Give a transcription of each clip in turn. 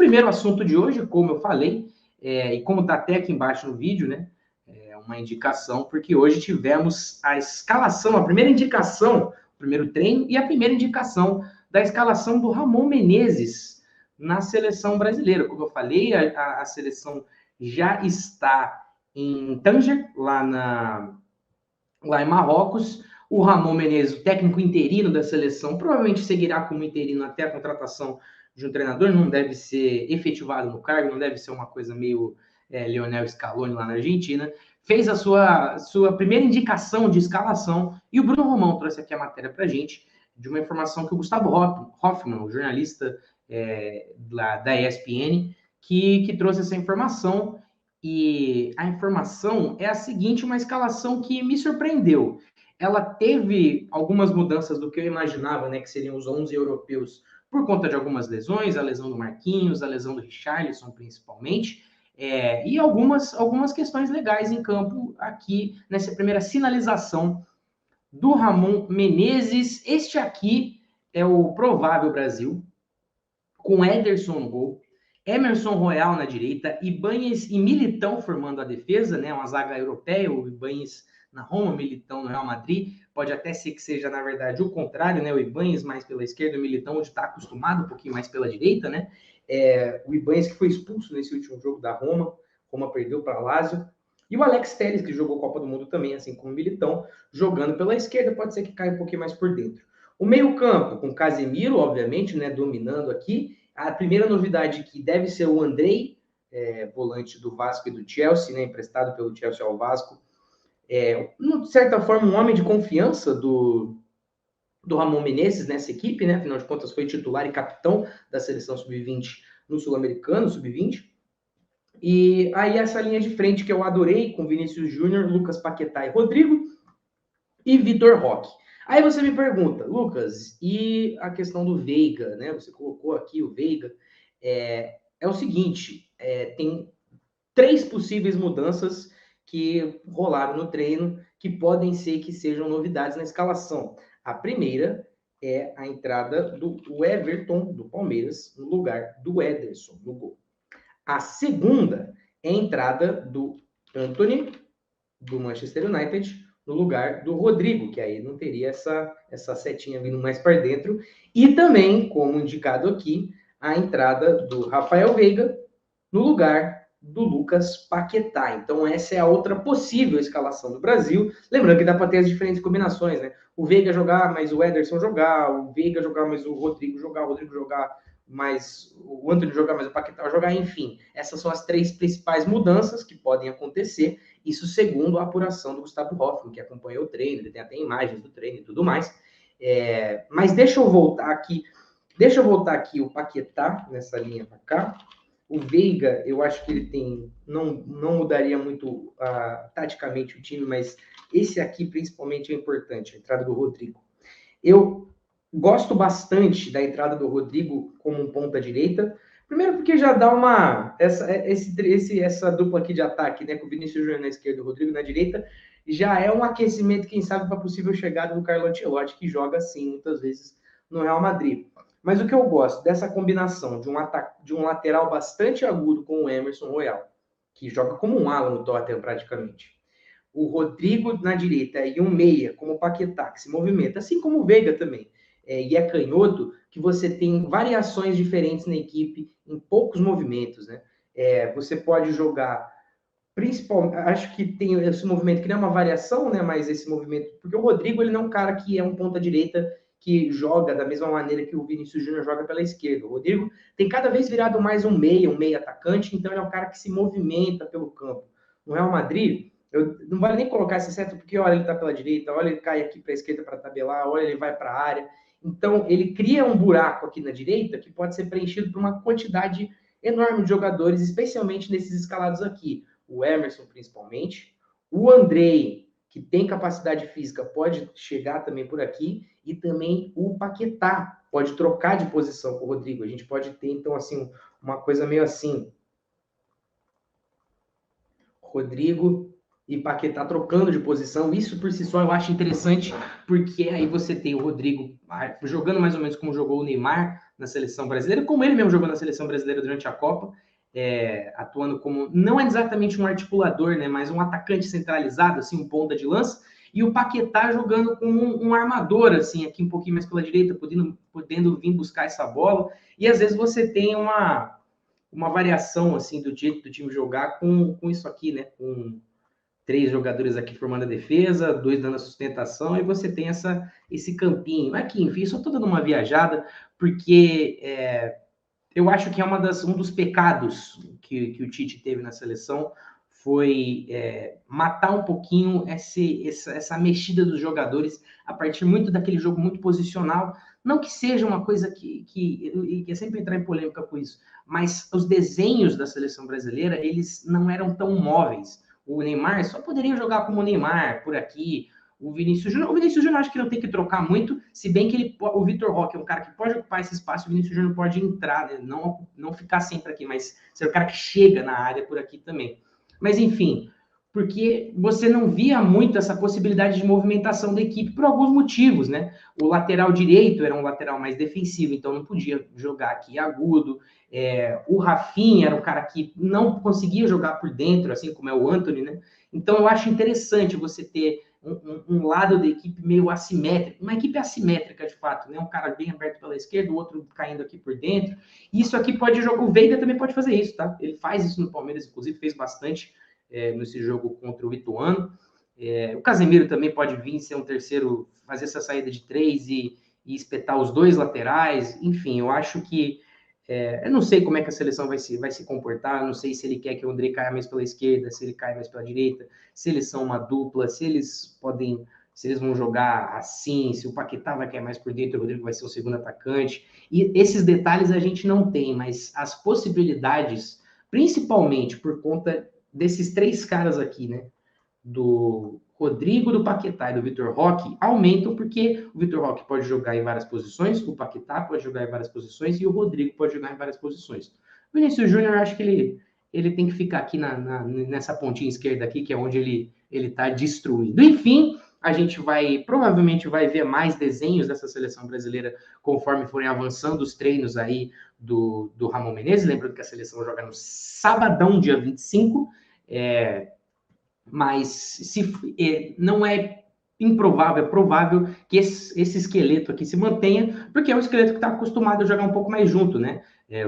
primeiro assunto de hoje, como eu falei, e como está até aqui embaixo no vídeo, né? É uma indicação, porque hoje tivemos a escalação, a primeira indicação, o primeiro treino e a primeira indicação da escalação do Ramon Menezes na seleção brasileira. Como eu falei, a seleção já está em Tanger, lá em Marrocos. O Ramon Menezes, o técnico interino da seleção, provavelmente seguirá como interino até a contratação de um treinador, não deve ser efetivado no cargo, não deve ser uma coisa meio Lionel Scaloni lá na Argentina. Fez a sua primeira indicação de escalação e o Bruno Romão trouxe aqui a matéria para a gente de uma informação que o Gustavo Hoffmann, o jornalista da ESPN, que trouxe essa informação. E a informação é a seguinte, uma escalação que me surpreendeu. Ela teve algumas mudanças do que eu imaginava, né, que seriam os 11 europeus, por conta de algumas lesões, a lesão do Marquinhos, a lesão do Richarlison, principalmente, e algumas questões legais em campo aqui, nessa primeira sinalização do Ramon Menezes. Este aqui é o provável Brasil, com Ederson no gol, Emerson Royal na direita, Ibáñez e Militão formando a defesa, né? Uma zaga europeia, o Ibáñez na Roma, o Militão no Real Madrid. Pode até ser que seja, na verdade, o contrário, né? O Ibáñez mais pela esquerda, o Militão onde está acostumado um pouquinho mais pela direita, né? O Ibáñez que foi expulso nesse último jogo da Roma, Roma perdeu para a Lazio. E o Alex Telles, que jogou Copa do Mundo também, assim como o Militão, jogando pela esquerda, pode ser que caia um pouquinho mais por dentro. O meio-campo, com Casemiro, obviamente, né, dominando aqui. A primeira novidade que deve ser o Andrei, volante do Vasco e do Chelsea, né, emprestado pelo Chelsea ao Vasco. De certa forma, um homem de confiança do Ramon Menezes nessa equipe, né? Afinal de contas, foi titular e capitão da seleção sub-20 no Sul-Americano, sub-20. E aí essa linha de frente que eu adorei, com Vinícius Júnior, Lucas Paquetá e Rodrigo, e Vitor Roque. Aí você me pergunta, Lucas, e a questão do Veiga, né? Você colocou aqui o Veiga. É o seguinte, tem 3 possíveis mudanças que rolaram no treino, que podem ser que sejam novidades na escalação. A primeira é a entrada do Everton, do Palmeiras, no lugar do Ederson, no gol. A segunda é a entrada do Antony, do Manchester United, no lugar do Rodrigo, que aí não teria essa setinha vindo mais para dentro. E também, como indicado aqui, a entrada do Rafael Veiga no lugar do Lucas Paquetá. Então, essa é a outra possível escalação do Brasil. Lembrando que dá para ter as diferentes combinações, né? O Veiga jogar, mas o Ederson jogar, o Veiga jogar, mas o Rodrigo jogar, mais o Antony jogar, mas o Paquetá jogar, enfim. Essas são as 3 principais mudanças que podem acontecer, isso segundo a apuração do Gustavo Hoffmann, que acompanhou o treino, ele tem até imagens do treino e tudo mais. Mas deixa eu voltar aqui o Paquetá, nessa linha para cá. O Veiga, eu acho que ele não mudaria muito taticamente o time, mas esse aqui principalmente é importante, a entrada do Rodrigo. Eu gosto bastante da entrada do Rodrigo como um ponta-direita, primeiro porque já dá essa dupla aqui de ataque, né, com o Vinícius Júnior na esquerda e o Rodrigo na direita, já é um aquecimento, quem sabe, para a possível chegada do Carlo Ancelotti, que joga assim, muitas vezes, no Real Madrid. Mas o que eu gosto dessa combinação de um lateral bastante agudo com o Emerson Royal, que joga como um ala no Tottenham praticamente. O Rodrigo na direita e um meia, como o Paquetá, que se movimenta, assim como o Veiga também, e é canhoto, que você tem variações diferentes na equipe em poucos movimentos, né? Você pode jogar, principalmente, acho que tem esse movimento que não é uma variação, né? Mas esse movimento, porque o Rodrigo ele não é um cara que é um ponta-direita que joga da mesma maneira que o Vinícius Júnior joga pela esquerda. O Rodrigo tem cada vez virado mais um meia atacante, então ele é um cara que se movimenta pelo campo. No Real Madrid, eu não vale nem colocar esse certo, porque olha, ele tá pela direita, olha, ele cai aqui para a esquerda para tabelar, olha, ele vai para a área. Então, ele cria um buraco aqui na direita que pode ser preenchido por uma quantidade enorme de jogadores, especialmente nesses escalados aqui. O Emerson, principalmente. O Andrei, que tem capacidade física, pode chegar também por aqui. E também o Paquetá pode trocar de posição com o Rodrigo. A gente pode ter, então, assim, uma coisa meio assim. Rodrigo e Paquetá trocando de posição. Isso, por si só, eu acho interessante, porque aí você tem o Rodrigo jogando mais ou menos como jogou o Neymar na seleção brasileira, como ele mesmo jogou na seleção brasileira durante a Copa, atuando como, não é exatamente um articulador, né, mas um atacante centralizado, assim, um ponta de lança, e o Paquetá jogando como um armador, assim, aqui um pouquinho mais pela direita, podendo vir buscar essa bola, e às vezes você tem uma variação, assim, do jeito do time jogar com isso aqui, né, com 3 jogadores aqui formando a defesa, 2 dando a sustentação, e você tem esse campinho. Aqui, enfim, só estou dando uma viajada, porque eu acho que é um dos pecados que o Tite teve na seleção, foi matar um pouquinho essa mexida dos jogadores a partir muito daquele jogo muito posicional. Não que seja uma coisa que é sempre entrar em polêmica com isso, mas os desenhos da seleção brasileira, eles não eram tão móveis. O Neymar só poderia jogar como o Neymar por aqui. O Vinícius Júnior acho que não tem que trocar muito, se bem que o Vitor Roque é um cara que pode ocupar esse espaço, o Vinícius Júnior pode entrar, né? Não ficar sempre aqui, mas ser o cara que chega na área por aqui também. Mas enfim, porque você não via muito essa possibilidade de movimentação da equipe por alguns motivos, né? O lateral direito era um lateral mais defensivo, então não podia jogar aqui agudo. O Rafinha era um cara que não conseguia jogar por dentro, assim como é o Antony, né? Então eu acho interessante você ter um lado da equipe meio assimétrico, uma equipe assimétrica de fato, né? Um cara bem aberto pela esquerda, o outro caindo aqui por dentro. Isso aqui pode jogar, o Veiga também pode fazer isso, tá? Ele faz isso no Palmeiras, inclusive fez bastante nesse jogo contra o Ituano. O Casemiro também pode vir ser um terceiro, fazer essa saída de 3 e espetar os 2 laterais. Enfim, eu acho que eu não sei como é que a seleção vai se comportar, eu não sei se ele quer que o André caia mais pela esquerda, se ele caia mais pela direita, se eles são uma dupla, se eles vão jogar assim, se o Paquetá vai cair mais por dentro, o Rodrigo vai ser o segundo atacante. E esses detalhes a gente não tem, mas as possibilidades, principalmente por conta desses 3 caras aqui, né, do Rodrigo, do Paquetá e do Vitor Roque, aumentam porque o Vitor Roque pode jogar em várias posições, o Paquetá pode jogar em várias posições e o Rodrigo pode jogar em várias posições. O Vinícius Júnior, acho que ele tem que ficar aqui nessa pontinha esquerda aqui, que é onde ele está destruído. Enfim, a gente provavelmente vai ver mais desenhos dessa seleção brasileira conforme forem avançando os treinos aí do Ramon Menezes. Lembrando que a seleção joga no sabadão, dia 25, mas não é improvável, é provável que esse esqueleto aqui se mantenha, porque é um esqueleto que está acostumado a jogar um pouco mais junto, né?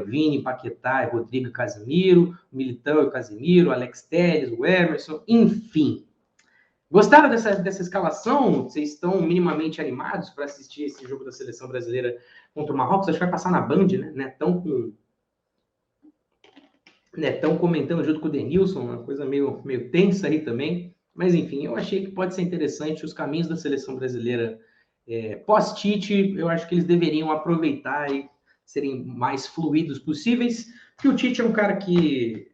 Vini, Paquetá, Rodrigo, Casemiro, Militão e Casemiro, Alex Telles, o Emerson, enfim. Gostaram dessa escalação? Vocês estão minimamente animados para assistir esse jogo da seleção brasileira contra o Marrocos? Acho que vai passar na Band, né? Estão comentando junto com o Denilson, uma coisa meio tensa aí também. Mas, enfim, eu achei que pode ser interessante os caminhos da seleção brasileira pós-Tite. Eu acho que eles deveriam aproveitar e serem mais fluidos possíveis, porque o Tite é um cara que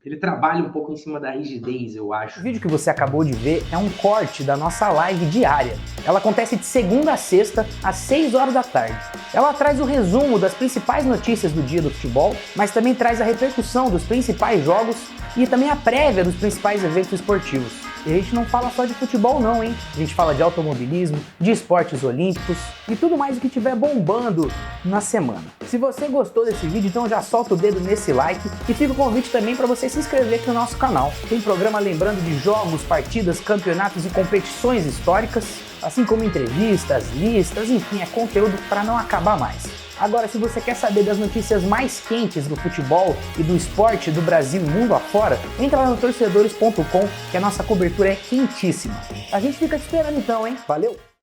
ele trabalha um pouco em cima da rigidez, eu acho. O vídeo que você acabou de ver é um corte da nossa live diária. Ela acontece de segunda a sexta, às 6 horas da tarde. Ela traz o resumo das principais notícias do dia do futebol, mas também traz a repercussão dos principais jogos e também a prévia dos principais eventos esportivos. E a gente não fala só de futebol não, hein? A gente fala de automobilismo, de esportes olímpicos e tudo mais o que estiver bombando na semana. Se você gostou desse vídeo, então já solta o dedo nesse like e fica o convite também para você se inscrever aqui no nosso canal. Tem programa lembrando de jogos, partidas, campeonatos e competições históricas, assim como entrevistas, listas, enfim, é conteúdo para não acabar mais. Agora, se você quer saber das notícias mais quentes do futebol e do esporte do Brasil e mundo afora, entra lá no torcedores.com, que a nossa cobertura é quentíssima. A gente fica te esperando então, hein? Valeu!